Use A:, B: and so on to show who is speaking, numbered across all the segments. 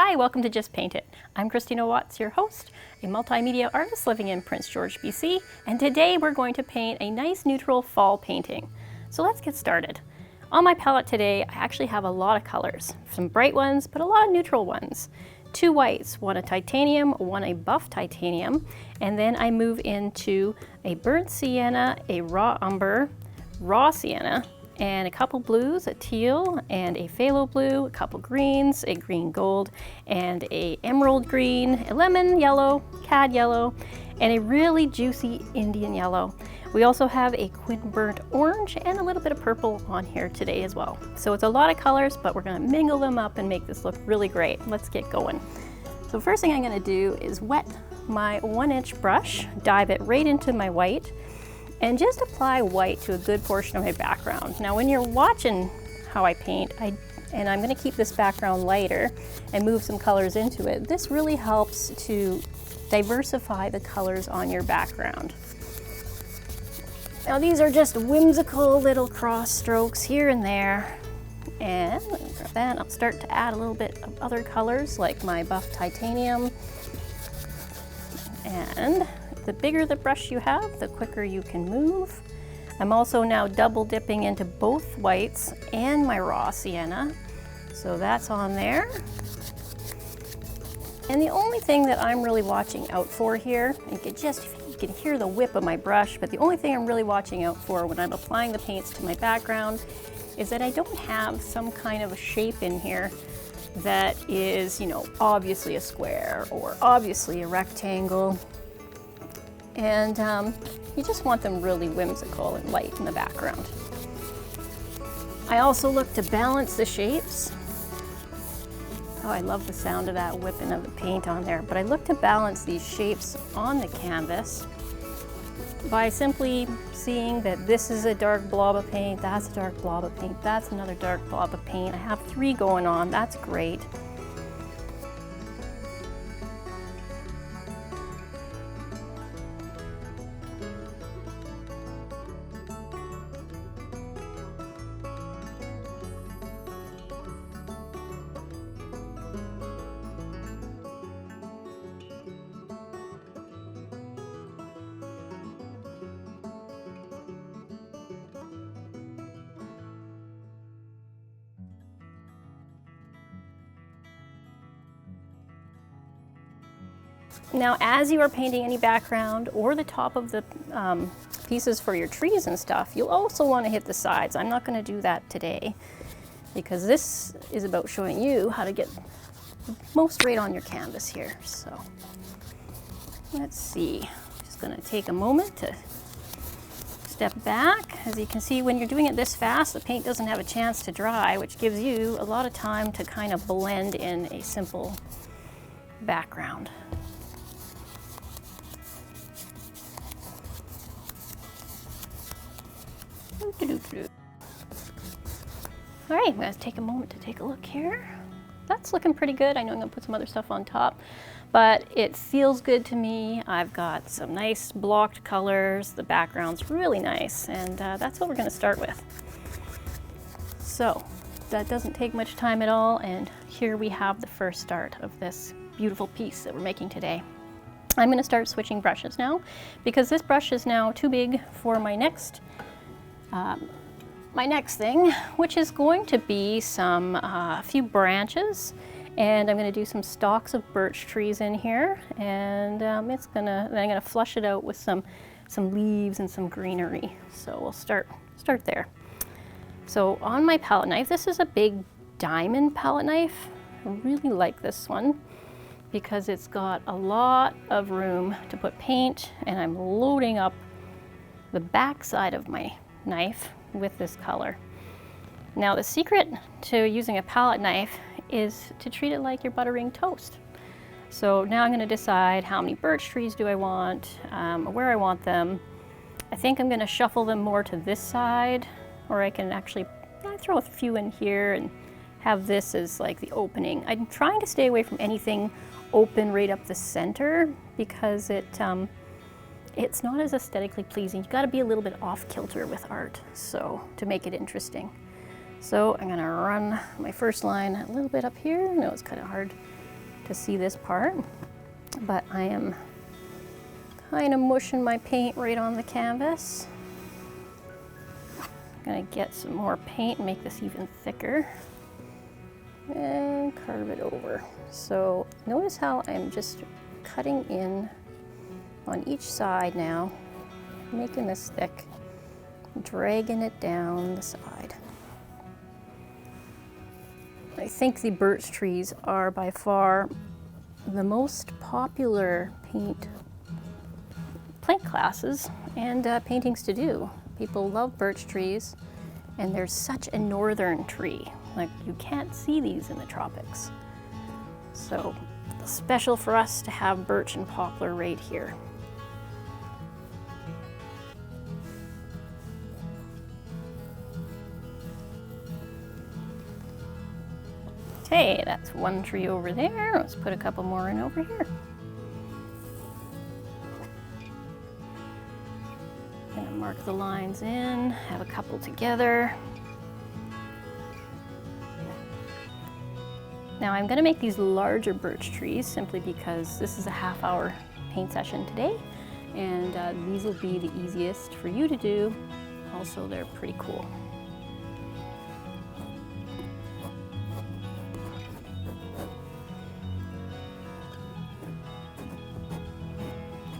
A: Hi, welcome to Just Paint It. I'm Christina Watts, your host, a multimedia artist living in Prince George, BC, and today we're going to paint a nice neutral fall painting. So let's get started. On my palette today, I actually have a lot of colors, some bright ones, but a lot of neutral ones. 2 whites, one a titanium, one a buff titanium, and then I move into a burnt sienna, a raw umber, raw sienna, and a couple blues, a teal and a phthalo blue, a couple greens, a green gold, and a emerald green, a lemon yellow, cad yellow, and a really juicy Indian yellow. We also have a quin burnt orange and a little bit of purple on here today as well. So it's a lot of colors, but we're gonna mingle them up and make this look really great. Let's get going. So first thing I'm gonna do is wet my 1-inch brush, dive it right into my white, and just apply white to a good portion of my background. Now when you're watching how I paint, and I'm gonna keep this background lighter and move some colors into it, this really helps to diversify the colors on your background. Now these are just whimsical little cross strokes here and there. And then I'll start to add a little bit of other colors like my buff titanium. And the bigger the brush you have, the quicker you can move. I'm also now double dipping into both whites and my raw sienna. So that's on there. And the only thing that I'm really watching out for here, you can hear the whip of my brush, but the only thing I'm really watching out for when I'm applying the paints to my background is that I don't have some kind of a shape in here that is, obviously a square or obviously a rectangle. And you just want them really whimsical and light in the background. I also look to balance the shapes. Oh, I love the sound of that whipping of the paint on there. But I look to balance these shapes on the canvas by simply seeing that this is a dark blob of paint, that's a dark blob of paint, that's another dark blob of paint. I have 3 going on, that's great. Now, as you are painting any background or the top of the pieces for your trees and stuff, you'll also want to hit the sides. I'm not going to do that today because this is about showing you how to get the most right on your canvas here. So let's see. Just going to take a moment to step back. As you can see, when you're doing it this fast, the paint doesn't have a chance to dry, which gives you a lot of time to kind of blend in a simple background. All right, I'm going to take a moment to take a look here. That's looking pretty good. I know I'm going to put some other stuff on top, but it feels good to me. I've got some nice blocked colors. The background's really nice, and that's what we're going to start with. So that doesn't take much time at all, and here we have the first start of this beautiful piece that we're making today. I'm going to start switching brushes now because this brush is now too big for my next thing, which is going to be a few branches, and I'm going to do some stalks of birch trees in here, and then I'm going to flush it out with some leaves and some greenery. So we'll start there. So on my palette knife, this is a big diamond palette knife. I really like this one because it's got a lot of room to put paint, and I'm loading up the back side of my knife with this color. Now the secret to using a palette knife is to treat it like you're buttering toast. So now I'm going to decide how many birch trees do I want, where I want them. I think I'm going to shuffle them more to this side, or I can actually throw a few in here and have this as like the opening. I'm trying to stay away from anything open right up the center because it's not as aesthetically pleasing. You got to be a little bit off kilter with art, so to make it interesting. So I'm going to run my first line a little bit up here. I know it's kind of hard to see this part, but I am kind of mushing my paint right on the canvas. I'm gonna get some more paint and make this even thicker and carve it over. So notice how I'm just cutting in on each side now, making this thick, dragging it down the side. I think the birch trees are by far the most popular paint classes and paintings to do. People love birch trees, and they're such a northern tree. Like, you can't see these in the tropics. So special for us to have birch and poplar right here. Okay, that's one tree over there. Let's put a couple more in over here. Gonna mark the lines in, have a couple together. Now I'm gonna make these larger birch trees simply because this is a half-hour paint session today, and these will be the easiest for you to do. Also, they're pretty cool.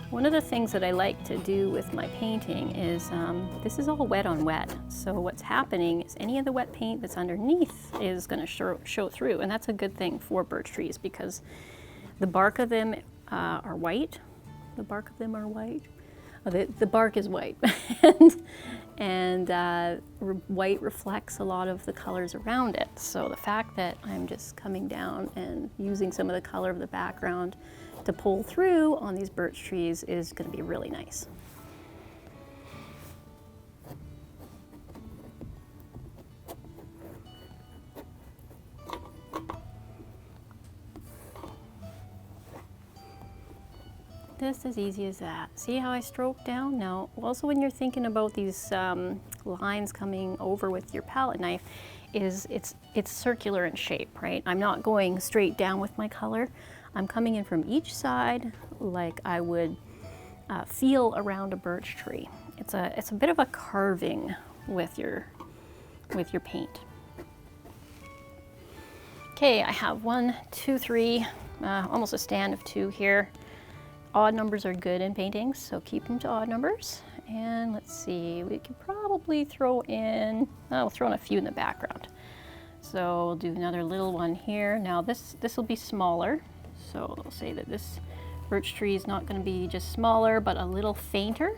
A: One of the things that I like to do with my painting is, this is all wet on wet. So what's happening is any of the wet paint that's underneath is going to show through. And that's a good thing for birch trees because the bark of them are white. The bark of them are white. Oh, the bark is white. and white reflects a lot of the colors around it. So the fact that I'm just coming down and using some of the color of the background to pull through on these birch trees is going to be really nice. Just as easy as that. See how I stroke down? Now, also when you're thinking about these lines coming over with your palette knife, it's circular in shape, right? I'm not going straight down with my color. I'm coming in from each side like I would feel around a birch tree. It's a bit of a carving with your paint. Okay, I have 1, 2, 3, almost a stand of 2 here. Odd numbers are good in paintings, so keep them to odd numbers. And let's see, we could probably throw in, we'll throw in a few in the background. So we'll do another little one here. Now this will be smaller. So I'll say that this birch tree is not going to be just smaller, but a little fainter.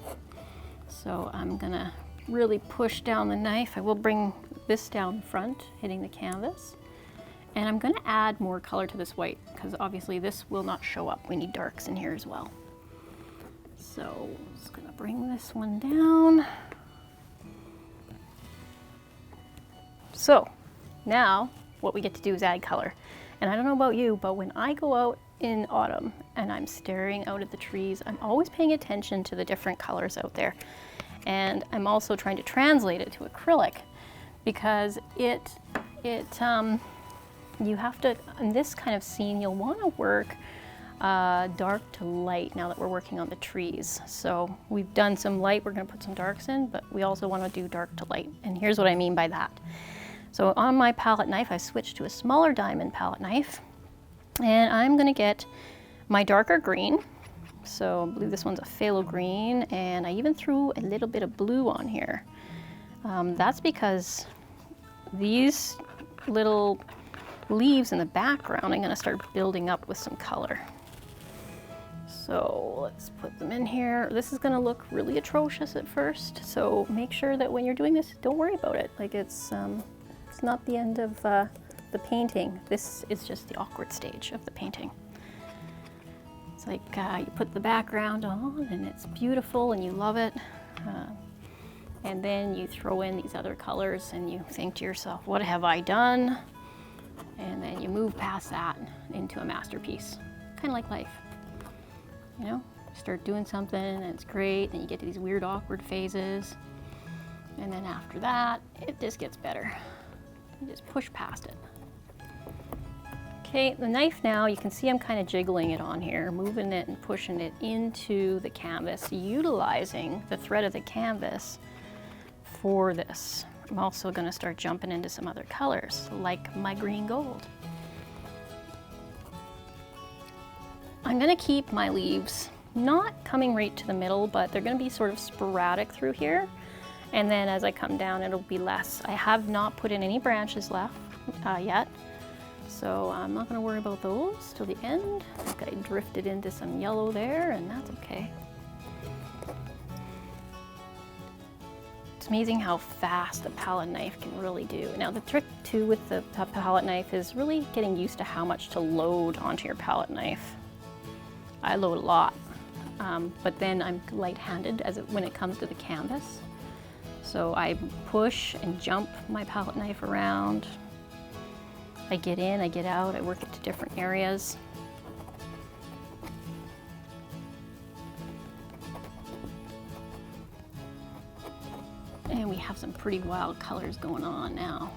A: So I'm going to really push down the knife. I will bring this down front, hitting the canvas. And I'm going to add more color to this white, because obviously this will not show up. We need darks in here as well. So I'm just going to bring this one down. So now what we get to do is add color. And I don't know about you, but when I go out in autumn and I'm staring out at the trees, I'm always paying attention to the different colors out there. And I'm also trying to translate it to acrylic because you have to, in this kind of scene, you'll want to work dark to light now that we're working on the trees. So we've done some light, we're going to put some darks in, but we also want to do dark to light. And here's what I mean by that. So on my palette knife, I switched to a smaller diamond palette knife, and I'm going to get my darker green. So I believe this one's a phthalo green, and I even threw a little bit of blue on here. That's because these little leaves in the background, I'm going to start building up with some color. So let's put them in here. This is going to look really atrocious at first, so make sure that when you're doing this, don't worry about it. Like it's not the end of the painting. This is just the awkward stage of the painting. It's like you put the background on and it's beautiful and you love it. And then you throw in these other colors and you think to yourself, what have I done? And then you move past that into a masterpiece. Kind of like life. You know, start doing something and it's great, and you get to these weird awkward phases. And then after that, it just gets better. You just push past it. Okay, the knife now, you can see I'm kind of jiggling it on here, moving it and pushing it into the canvas, utilizing the thread of the canvas for this. I'm also going to start jumping into some other colors, like my green gold. I'm going to keep my leaves not coming right to the middle, but they're going to be sort of sporadic through here. And then as I come down, it'll be less. I have not put in any branches left yet. So I'm not going to worry about those till the end. I think I drifted into some yellow there, and that's okay. It's amazing how fast a palette knife can really do. Now the trick too with the palette knife is really getting used to how much to load onto your palette knife. I load a lot, but then I'm light-handed when it comes to the canvas. So I push and jump my palette knife around. I get in, I get out, I work it to different areas. And we have some pretty wild colors going on now.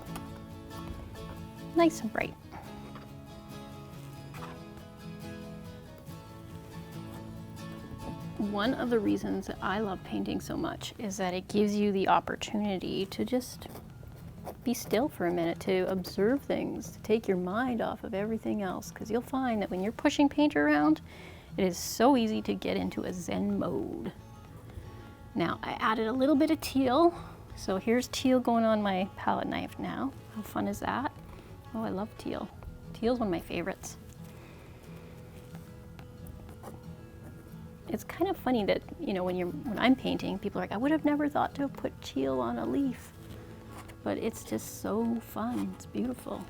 A: Nice and bright. One of the reasons that I love painting so much is that it gives you the opportunity to just be still for a minute, to observe things, to take your mind off of everything else, because you'll find that when you're pushing paint around, it is so easy to get into a Zen mode. Now, I added a little bit of teal, so here's teal going on my palette knife now. How fun is that? Oh, I love teal. Teal's one of my favorites. It's kind of funny that, you know, when I'm painting, people are like, I would have never thought to have put teal on a leaf. But it's just so fun, it's beautiful.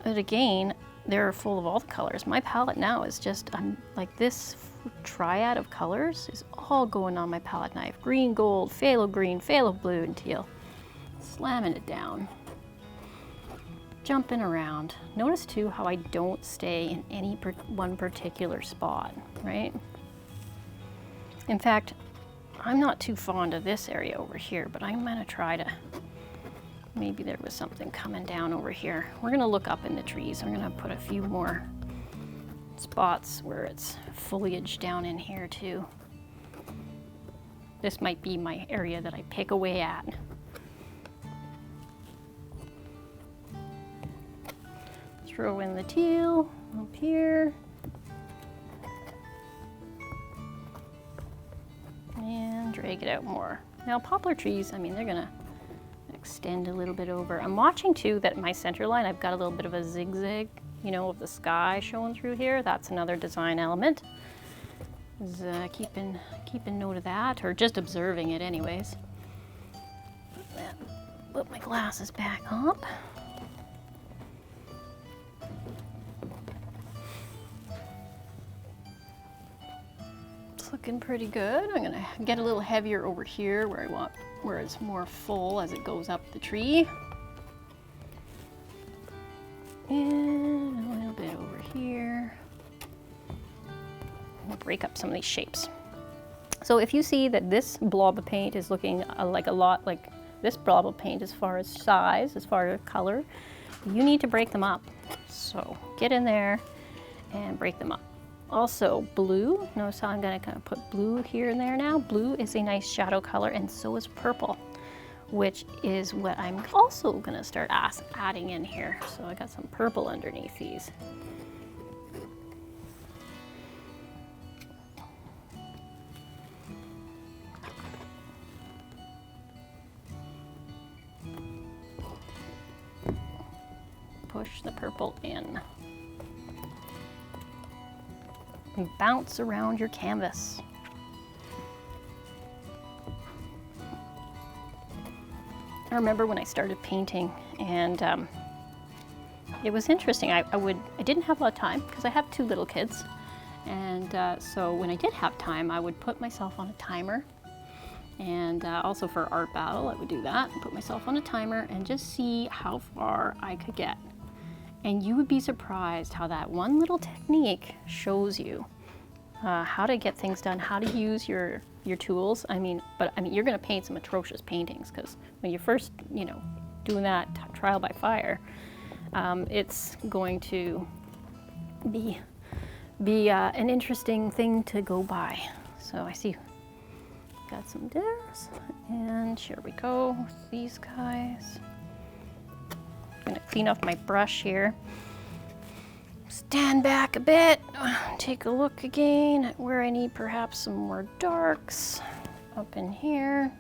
A: But again, they're full of all the colors. My palette now is just, like this triad of colors is all going on my palette knife. Green, gold, phthalo green, phthalo blue, and teal. Slamming it down. Jumping around. Notice too how I don't stay in any one particular spot, right? In fact, I'm not too fond of this area over here, but I'm gonna try to, maybe there was something coming down over here. We're gonna look up in the trees. I'm gonna put a few more spots where it's foliage down in here too. This might be my area that I pick away at. Throw in the teal up here. And drag it out more. Now poplar trees, I mean, they're gonna extend a little bit over. I'm watching too that my center line, I've got a little bit of a zigzag, you know, of the sky showing through here. That's another design element. Keeping note of that, or just observing it anyways. Put my glasses back up. Looking pretty good. I'm gonna get a little heavier over here where it's more full as it goes up the tree. And a little bit over here. We'll break up some of these shapes. So if you see that this blob of paint is looking like a lot like this blob of paint as far as size, as far as color, you need to break them up. So get in there and break them up. Also blue, notice how I'm going to kind of put blue here and there now. Blue is a nice shadow color, and so is purple, which is what I'm also going to start adding in here. So I got some purple underneath these. Push the purple in. And bounce around your canvas. I remember when I started painting, and it was interesting. I didn't have a lot of time because I have 2 little kids, and so when I did have time, I would put myself on a timer, and also for art battle, I would do that, put myself on a timer and just see how far I could get. And you would be surprised how that one little technique shows you how to get things done, how to use your tools. I mean, you're going to paint some atrocious paintings, because when you're first, you know, doing that trial by fire, it's going to be an interesting thing to go by. So I see got some dips, and here we go with these guys. I'm gonna clean off my brush here. Stand back a bit, take a look again at where I need perhaps some more darks up in here.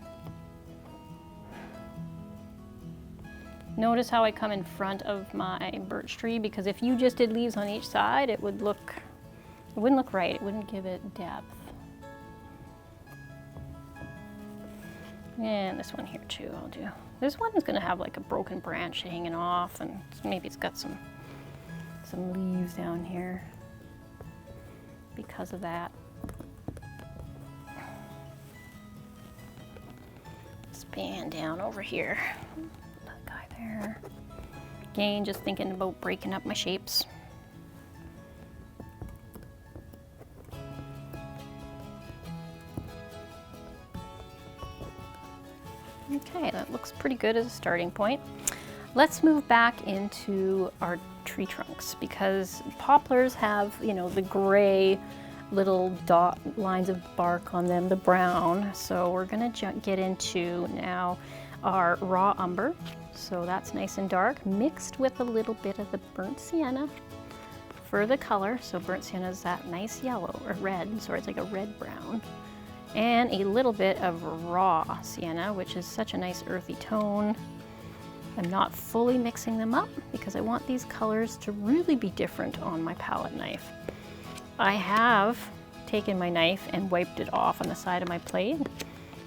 A: Notice how I come in front of my birch tree, because if you just did leaves on each side, it wouldn't look right. It wouldn't give it depth. And this one here too, I'll do. This one is gonna have like a broken branch hanging off, and maybe it's got some leaves down here because of that. Span down over here. That guy there. Again, just thinking about breaking up my shapes. Okay, that looks pretty good as a starting point. Let's move back into our tree trunks, because poplars have, you know, the gray little dot lines of bark on them, the brown. So we're gonna get into now our raw umber. So that's nice and dark, mixed with a little bit of the burnt sienna for the color. So burnt sienna is that nice yellow, or red, sorry, it's like a red-brown. And a little bit of raw sienna, which is such a nice earthy tone. I'm not fully mixing them up because I want these colors to really be different on my palette knife. I have taken my knife and wiped it off on the side of my plate,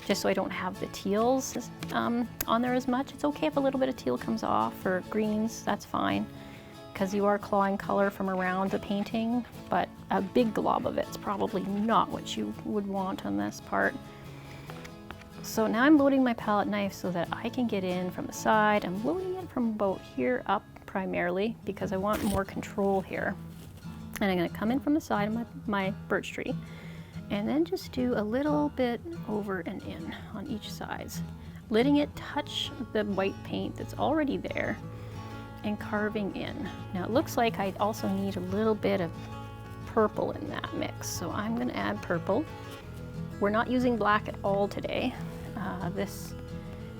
A: just so I don't have the teals on there as much. It's okay if a little bit of teal comes off, or greens, that's fine, because you are clawing color from around the painting, but a big glob of it's probably not what you would want on this part. So now I'm loading my palette knife so that I can get in from the side. I'm loading it from about here up primarily, because I want more control here. And I'm gonna come in from the side of my birch tree, and then just do a little bit over and in on each side, letting it touch the white paint that's already there and carving in. Now it looks like I also need a little bit of purple in that mix, so I'm gonna add purple. We're not using black at all today.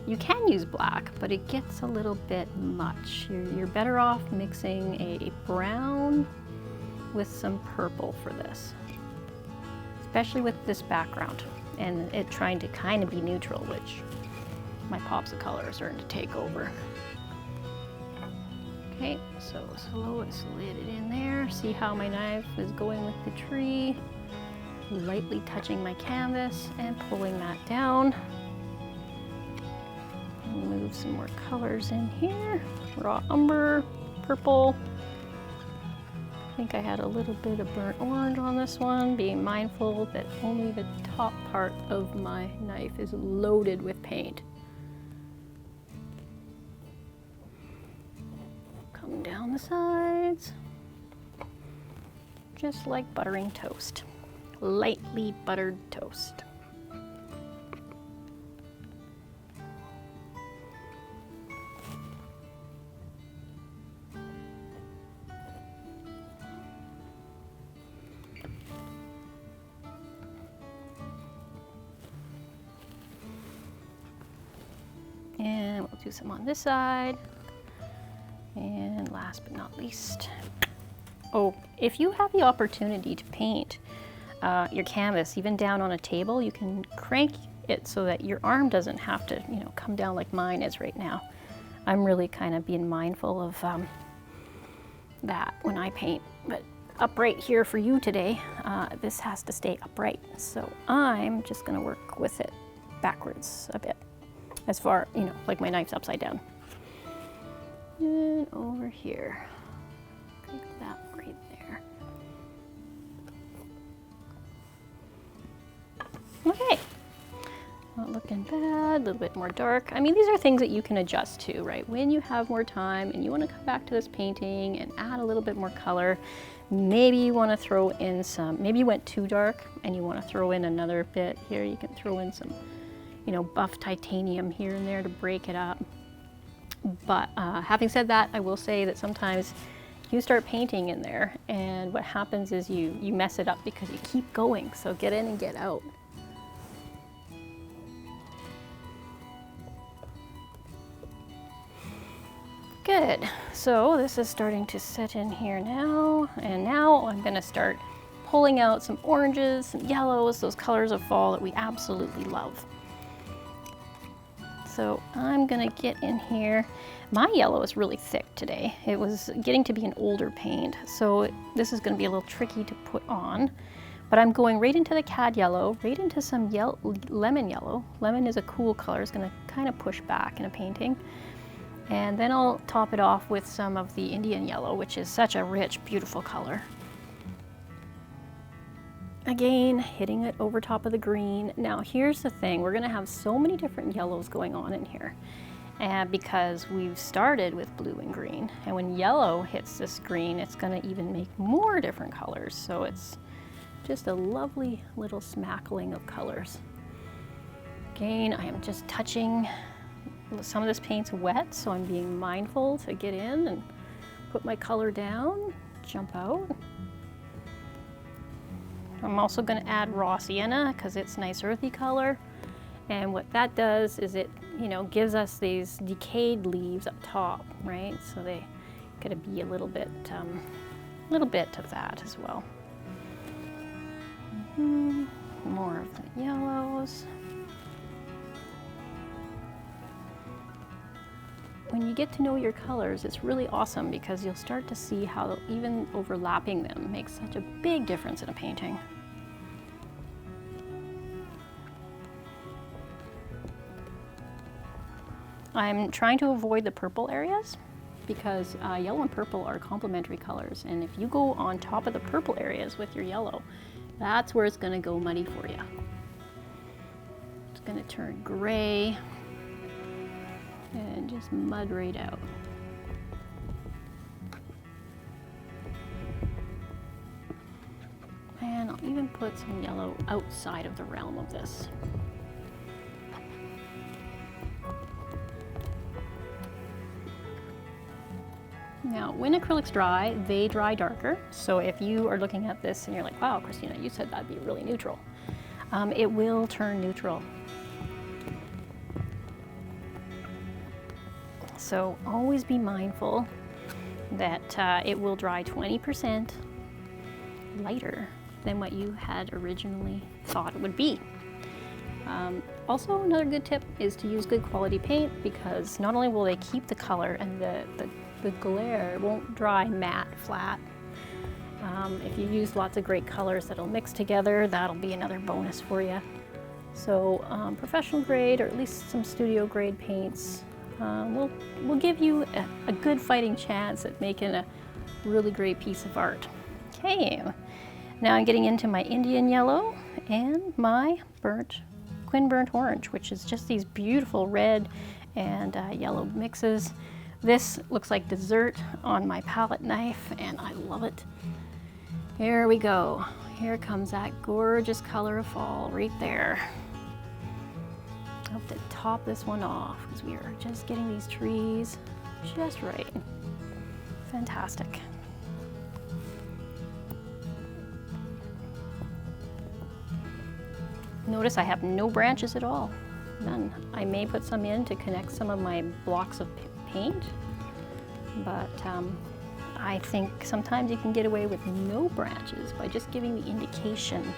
A: You can use black, but it gets a little bit much. You're better off mixing a brown with some purple for this, especially with this background, and it trying to kind of be neutral, which my pops of color are starting to take over. Okay, so slow it, slid it in there. See how my knife is going with the tree, lightly touching my canvas and pulling that down. Move some more colors in here. Raw umber, purple. I think I had a little bit of burnt orange on this one, being mindful that only the top part of my knife is loaded with paint. Come down the sides, just like buttering toast. Lightly buttered toast. And we'll do some on this side. And last but not least, oh, if you have the opportunity to paint your canvas even down on a table, you can crank it so that your arm doesn't have to, you know, come down like mine is right now. I'm really kind of being mindful of that when I paint. But upright here for you today, this has to stay upright. So I'm just gonna work with it backwards a bit, as far, you know, like my knife's upside down. And over here, like that right there. Okay, not looking bad, a little bit more dark. I mean, these are things that you can adjust to, right? When you have more time and you want to come back to this painting and add a little bit more color, maybe you want to throw in some, maybe you went too dark and you want to throw in another bit here. You can throw in some, you know, buff titanium here and there to break it up. But having said that, I will say that sometimes you start painting in there, and what happens is you mess it up because you keep going. So get in and get out. Good. So this is starting to set in here now, and now I'm going to start pulling out some oranges, some yellows, those colors of fall that we absolutely love. So I'm going to get in here. My yellow is really thick today. It was getting to be an older paint, so this is going to be a little tricky to put on. But I'm going right into the cad yellow, right into some lemon yellow. Lemon is a cool color. It's going to kind of push back in a painting. And then I'll top it off with some of the Indian yellow, which is such a rich, beautiful color. Again, hitting it over top of the green. Now here's the thing, we're gonna have so many different yellows going on in here. And because we've started with blue and green. And when yellow hits this green, it's gonna even make more different colors. So it's just a lovely little smackling of colors. Again, I am just touching. Some of this paint's wet, so I'm being mindful to get in and put my color down, jump out. I'm also going to add raw sienna because it's nice earthy color, and what that does is it, gives us these decayed leaves up top, right? So they got to be a little bit of that as well. More of the yellows. When you get to know your colors, it's really awesome because you'll start to see how even overlapping them makes such a big difference in a painting. I'm trying to avoid the purple areas because yellow and purple are complementary colors, and if you go on top of the purple areas with your yellow, that's where it's going to go muddy for you. It's going to turn gray and just mud right out. And I'll even put some yellow outside of the realm of this. Now, when acrylics dry, they dry darker. So if you are looking at this and you're like, wow, Christina, you said that'd be really neutral. It will turn neutral. So always be mindful that it will dry 20% lighter than what you had originally thought it would be. Also, another good tip is to use good quality paint, because not only will they keep the color and the glare won't dry matte flat. If you use lots of great colors that'll mix together, that'll be another bonus for you. So professional grade, or at least some studio grade paints, will give you a good fighting chance at making a really great piece of art. Okay, now I'm getting into my Indian yellow and my Quin burnt orange, which is just these beautiful red and yellow mixes. This looks like dessert on my palette knife, and I love it. Here we go. Here comes that gorgeous color of fall right there. I hope to top this one off because we are just getting these trees just right. Fantastic. Notice I have no branches at all, none. I may put some in to connect some of my blocks of paint, but I think sometimes you can get away with no branches by just giving the indication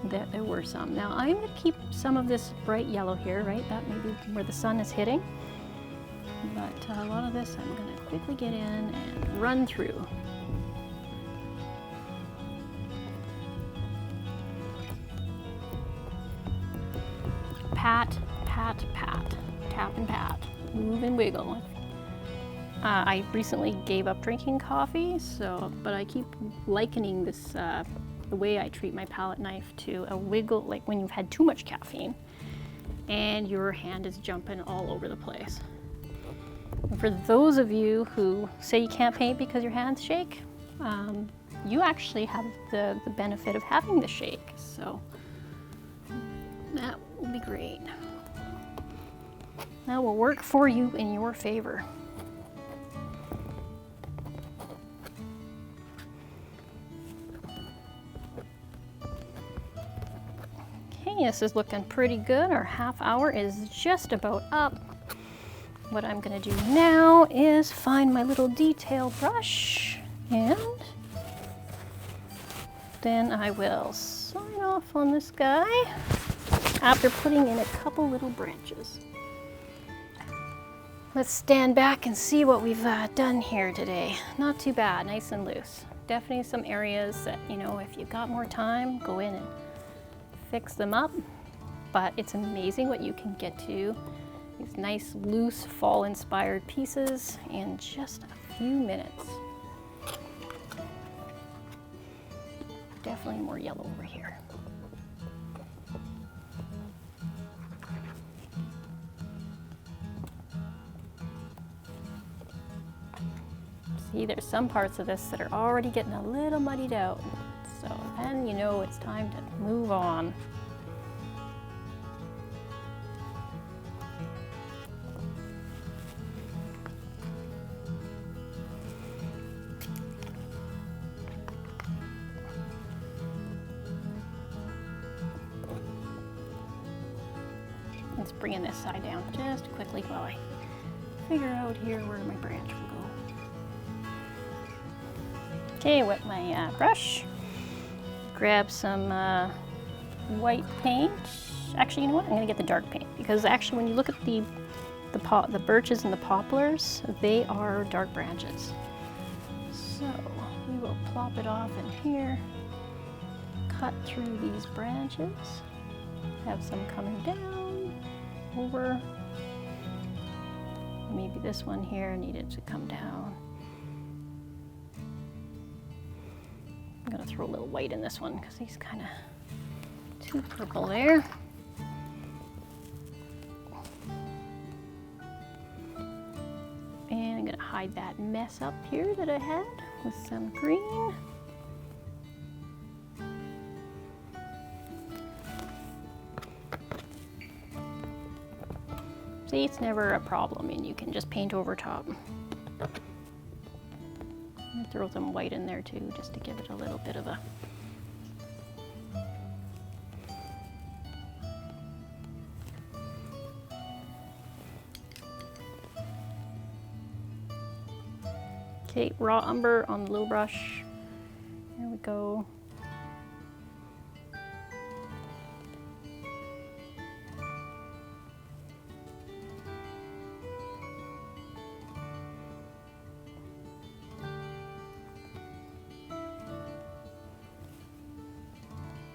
A: that there were some. Now I'm going to keep some of this bright yellow here, right? That may be where the sun is hitting, but a lot of this I'm going to quickly get in and run through. Pat, pat, pat, tap and pat, move and wiggle. I recently gave up drinking coffee, but I keep likening this, the way I treat my palette knife, to a wiggle, like when you've had too much caffeine and your hand is jumping all over the place. And for those of you who say you can't paint because your hands shake, you actually have the benefit of having the shake, so that will be great. That will work for you in your favor. Okay, this is looking pretty good. Our half hour is just about up. What I'm gonna do now is find my little detail brush, and then I will sign off on this guy after putting in a couple little branches. Let's stand back and see what we've done here today. Not too bad, nice and loose. Definitely some areas that, you know, if you got more time, go in and fix them up. But it's amazing what you can get to. These nice, loose, fall-inspired pieces in just a few minutes. Definitely more yellow over here. See, there's some parts of this that are already getting a little muddied out. So then you know it's time to move on. Let's bring this side down just quickly while I figure out here where my branch will go. Okay, wet my brush, grab some white paint. Actually, you know what? I'm gonna get the dark paint, because actually when you look at the birches and the poplars, they are dark branches. So we will plop it off in here, cut through these branches, have some coming down, over. Maybe this one here needed to come down. I'm gonna throw a little white in this one because he's kind of too purple there. And I'm gonna hide that mess up here that I had with some green. See, it's never a problem, and you can just paint over top. Throw some white in there too, just to give it a little bit of a... Okay, raw umber on the little brush. There we go.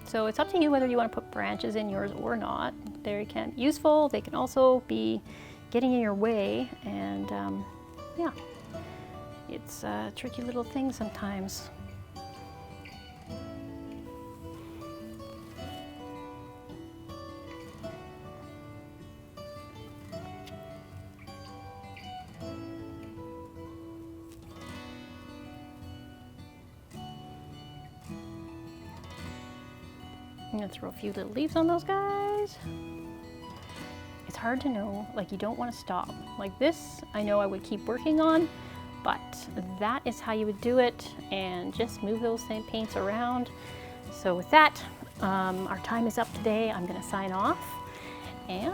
A: So it's up to you whether you want to put branches in yours or not. They can be useful. They can also be getting in your way, and yeah, it's a tricky little thing sometimes. I'm gonna throw a few little leaves on those guys. It's hard to know, like, you don't want to stop. Like this, I know I would keep working on, but that is how you would do it, and just move those same paints around. So with that, our time is up today. I'm gonna sign off, and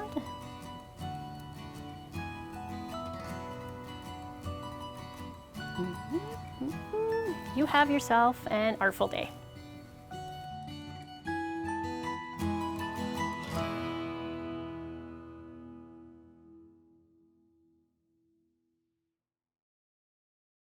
A: you have yourself an artful day.